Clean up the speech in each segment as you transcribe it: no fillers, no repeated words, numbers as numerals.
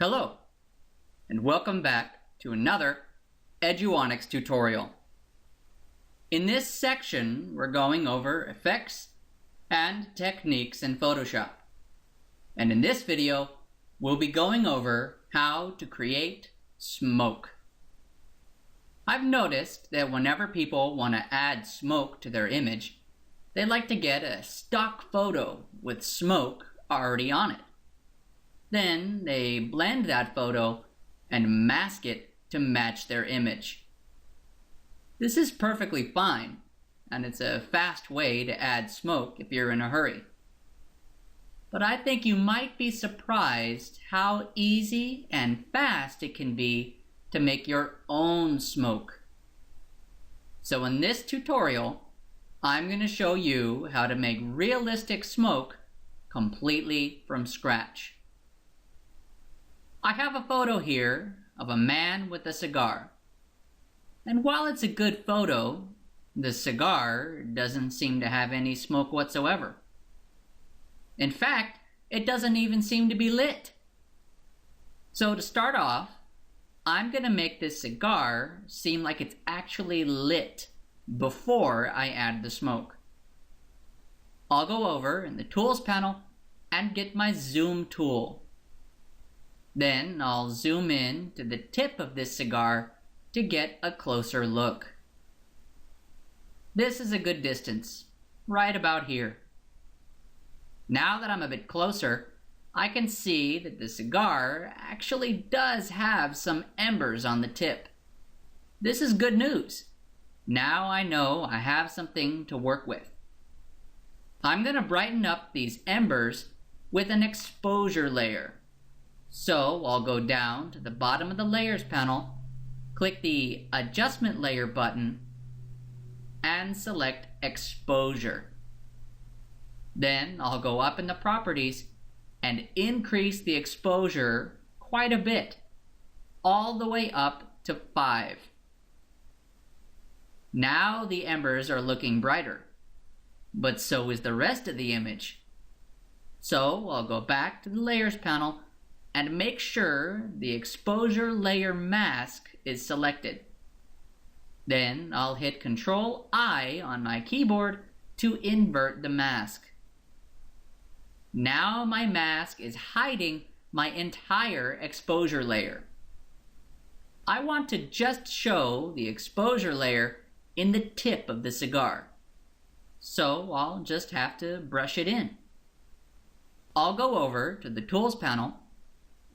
Hello, and welcome back to another Eduonics tutorial. In this section, we're going over effects and techniques in Photoshop. And in this video, we'll be going over how to create smoke. I've noticed that whenever people want to add smoke to their image, they like to get a stock photo with smoke already on it. Then they blend that photo and mask it to match their image. This is perfectly fine, and it's a fast way to add smoke if you're in a hurry. But I think you might be surprised how easy and fast it can be to make your own smoke. So in this tutorial, I'm going to show you how to make realistic smoke completely from scratch. I have a photo here of a man with a cigar. And while it's a good photo, the cigar doesn't seem to have any smoke whatsoever. In fact, it doesn't even seem to be lit. So to start off, I'm going to make this cigar seem like it's actually lit before I add the smoke. I'll go over in the Tools panel and get my Zoom tool. Then I'll zoom in to the tip of this cigar to get a closer look. This is a good distance, right about here. Now that I'm a bit closer, I can see that the cigar actually does have some embers on the tip. This is good news. Now I know I have something to work with. I'm going to brighten up these embers with an exposure layer. So I'll go down to the bottom of the Layers panel, click the Adjustment Layer button, and select Exposure. Then I'll go up in the Properties and increase the exposure quite a bit, all the way up to 5. Now the embers are looking brighter, but so is the rest of the image. So I'll go back to the Layers panel and make sure the exposure layer mask is selected. Then I'll hit Ctrl-I on my keyboard to invert the mask. Now my mask is hiding my entire exposure layer. I want to just show the exposure layer in the tip of the cigar. So I'll just have to brush it in. I'll go over to the Tools panel,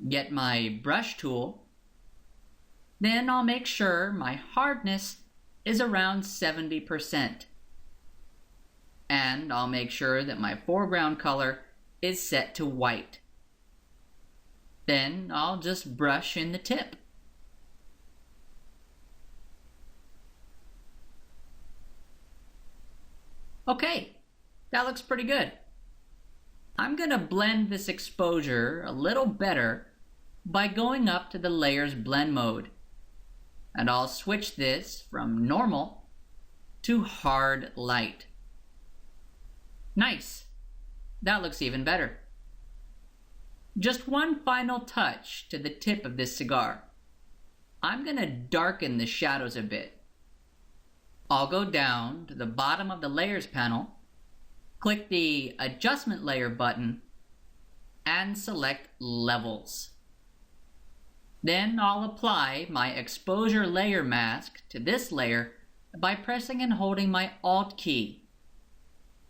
get my brush tool, then I'll make sure my hardness is around 70%. And I'll make sure that my foreground color is set to white. Then I'll just brush in the tip. Okay, that looks pretty good. I'm going to blend this exposure a little better by going up to the Layers Blend mode. And I'll switch this from Normal to Hard Light. Nice! That looks even better. Just one final touch to the tip of this cigar. I'm going to darken the shadows a bit. I'll go down to the bottom of the Layers panel, click the Adjustment Layer button, and select Levels. Then I'll apply my exposure layer mask to this layer by pressing and holding my Alt key.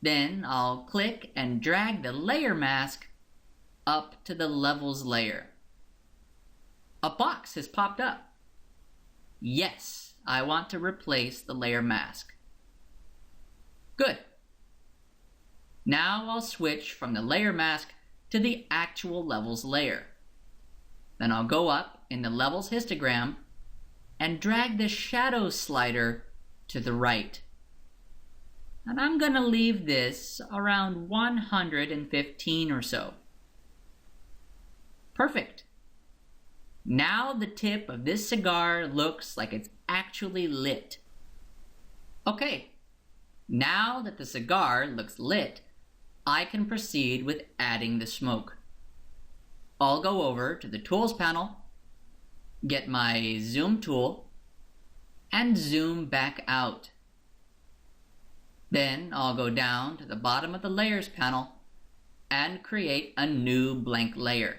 Then I'll click and drag the layer mask up to the Levels layer. A box has popped up. Yes, I want to replace the layer mask. Good. Now I'll switch from the layer mask to the actual levels layer. Then I'll go up in the levels histogram and drag the shadow slider to the right. And I'm going to leave this around 115 or so. Perfect. Now the tip of this cigar looks like it's actually lit. Okay, now that the cigar looks lit, I can proceed with adding the smoke. I'll go over to the Tools panel, get my Zoom tool, and zoom back out. Then I'll go down to the bottom of the Layers panel and create a new blank layer.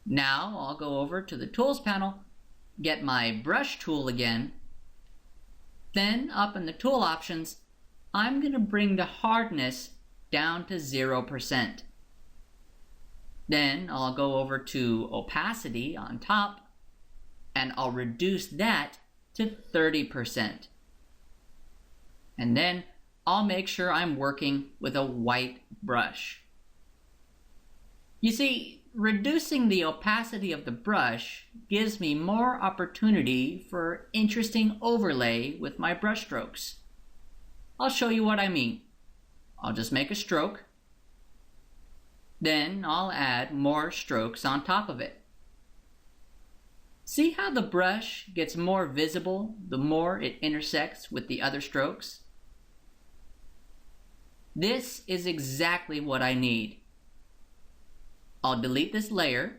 Now I'll go over to the Tools panel, get my Brush tool again. Then up in the Tool options, I'm going to bring the hardness down to 0%. Then I'll go over to opacity on top and I'll reduce that to 30%. And then I'll make sure I'm working with a white brush. You see, reducing the opacity of the brush gives me more opportunity for interesting overlay with my brush strokes. I'll show you what I mean. I'll just make a stroke. Then I'll add more strokes on top of it. See how the brush gets more visible the more it intersects with the other strokes? This is exactly what I need. I'll delete this layer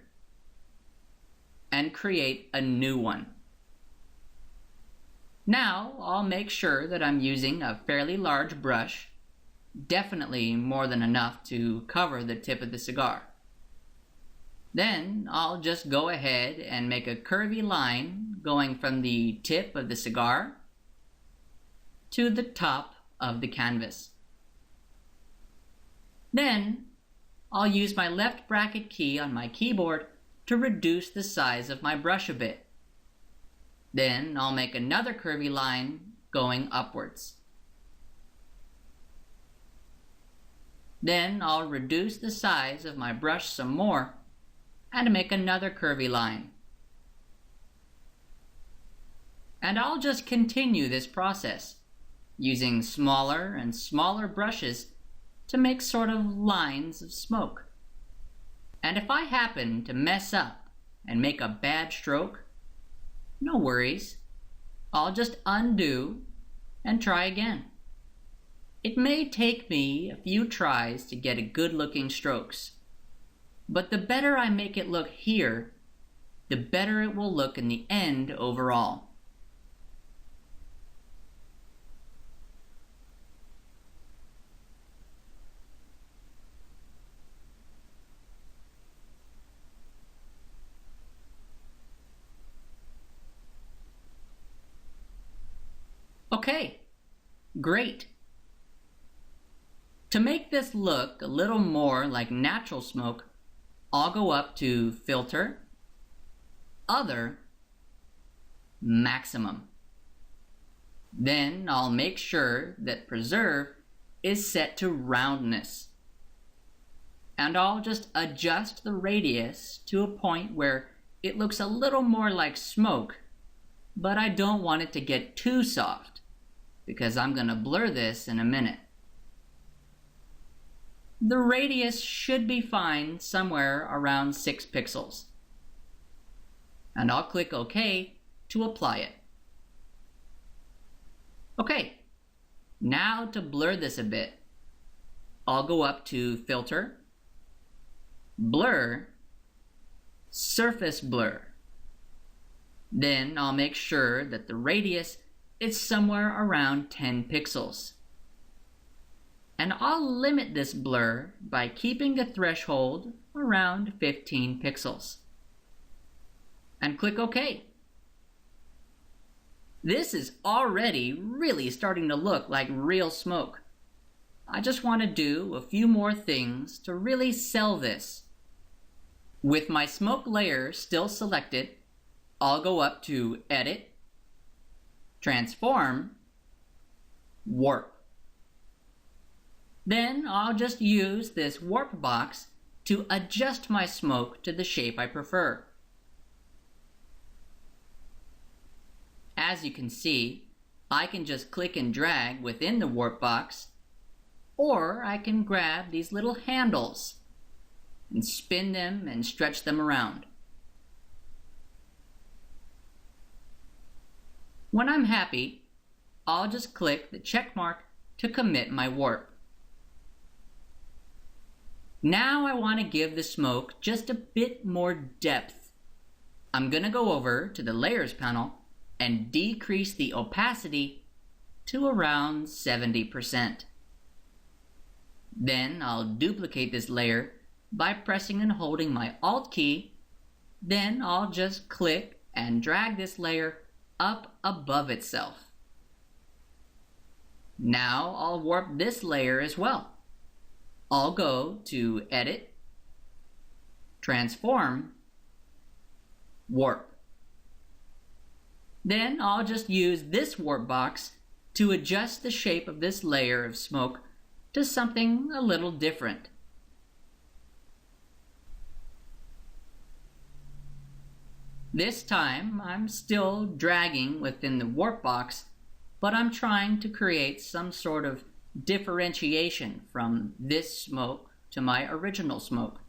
and create a new one. Now I'll make sure that I'm using a fairly large brush, definitely more than enough to cover the tip of the cigar. Then I'll just go ahead and make a curvy line going from the tip of the cigar to the top of the canvas. Then I'll use my left bracket key on my keyboard to reduce the size of my brush a bit. Then I'll make another curvy line going upwards. Then I'll reduce the size of my brush some more and make another curvy line. And I'll just continue this process, using smaller and smaller brushes to make sort of lines of smoke. And if I happen to mess up and make a bad stroke, no worries. I'll just undo and try again. It may take me a few tries to get a good-looking strokes, but the better I make it look here, the better it will look in the end overall. Okay, great. To make this look a little more like natural smoke, I'll go up to Filter, Other, Maximum. Then I'll make sure that Preserve is set to roundness. And I'll just adjust the radius to a point where it looks a little more like smoke, but I don't want it to get too soft, because I'm going to blur this in a minute. The radius should be fine somewhere around 6 pixels. And I'll click OK to apply it. Okay, now to blur this a bit, I'll go up to Filter, Blur, Surface Blur. Then I'll make sure that the radius is somewhere around 10 pixels. And I'll limit this blur by keeping the threshold around 15 pixels. And click OK. This is already really starting to look like real smoke. I just want to do a few more things to really sell this. With my smoke layer still selected, I'll go up to Edit, Transform, Warp. Then I'll just use this warp box to adjust my smoke to the shape I prefer. As you can see, I can just click and drag within the warp box, or I can grab these little handles and spin them and stretch them around. When I'm happy, I'll just click the check mark to commit my warp. Now I want to give the smoke just a bit more depth. I'm going to go over to the Layers panel and decrease the opacity to around 70%. Then I'll duplicate this layer by pressing and holding my Alt key. Then I'll just click and drag this layer up above itself. Now I'll warp this layer as well. I'll go to Edit, Transform, Warp. Then I'll just use this warp box to adjust the shape of this layer of smoke to something a little different. This time I'm still dragging within the warp box, but I'm trying to create some sort of differentiation from this smoke to my original smoke.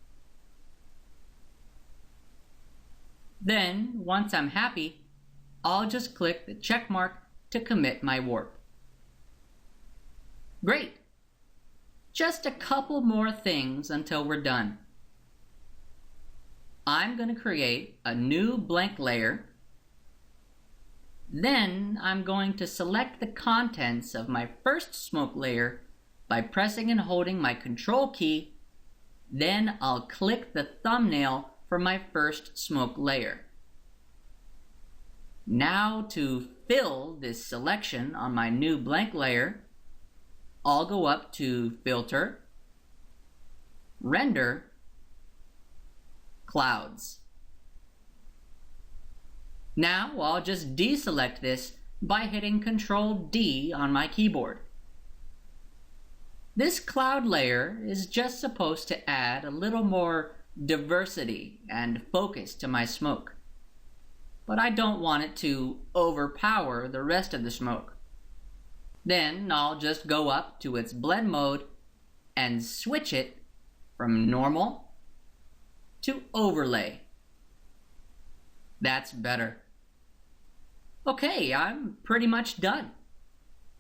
Then, once I'm happy, I'll just click the check mark to commit my warp. Great! Just a couple more things until we're done. I'm going to create a new blank layer. Then I'm going to select the contents of my first smoke layer by pressing and holding my Control key. Then I'll click the thumbnail for my first smoke layer. Now to fill this selection on my new blank layer, I'll go up to Filter, Render, Clouds. Now I'll just deselect this by hitting Control D on my keyboard. This cloud layer is just supposed to add a little more diversity and focus to my smoke, but I don't want it to overpower the rest of the smoke. Then I'll just go up to its blend mode and switch it from normal to overlay. That's better. Okay, I'm pretty much done.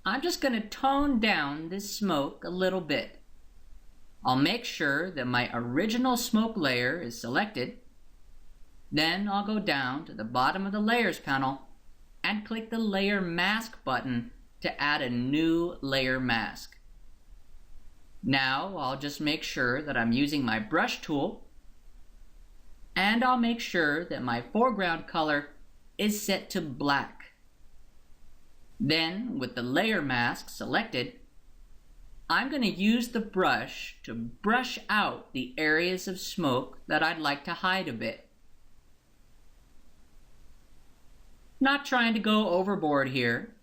I'm just going to tone down this smoke a little bit. I'll make sure that my original smoke layer is selected. Then I'll go down to the bottom of the Layers panel and click the Layer Mask button to add a new layer mask. Now I'll just make sure that I'm using my brush tool, and I'll make sure that my foreground color is set to black. Then, with the layer mask selected, I'm going to use the brush to brush out the areas of smoke that I'd like to hide a bit. Not trying to go overboard here,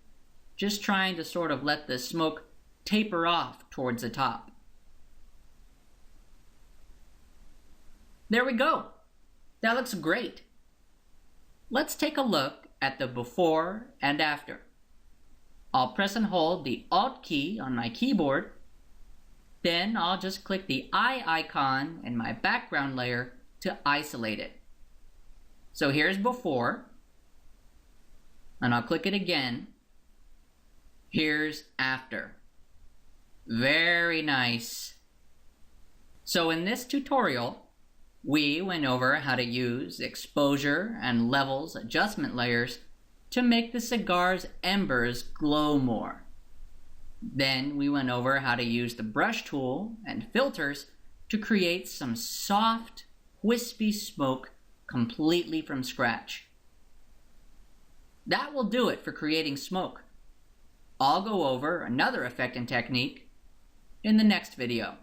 just trying to sort of let the smoke taper off towards the top. There we go. That looks great. Let's take a look at the before and after. I'll press and hold the Alt key on my keyboard. Then I'll just click the eye icon in my background layer to isolate it. So here's before, and I'll click it again. Here's after. Very nice. So in this tutorial, we went over how to use exposure and levels adjustment layers to make the cigar's embers glow more. Then we went over how to use the brush tool and filters to create some soft, wispy smoke completely from scratch. That will do it for creating smoke. I'll go over another effect and technique in the next video.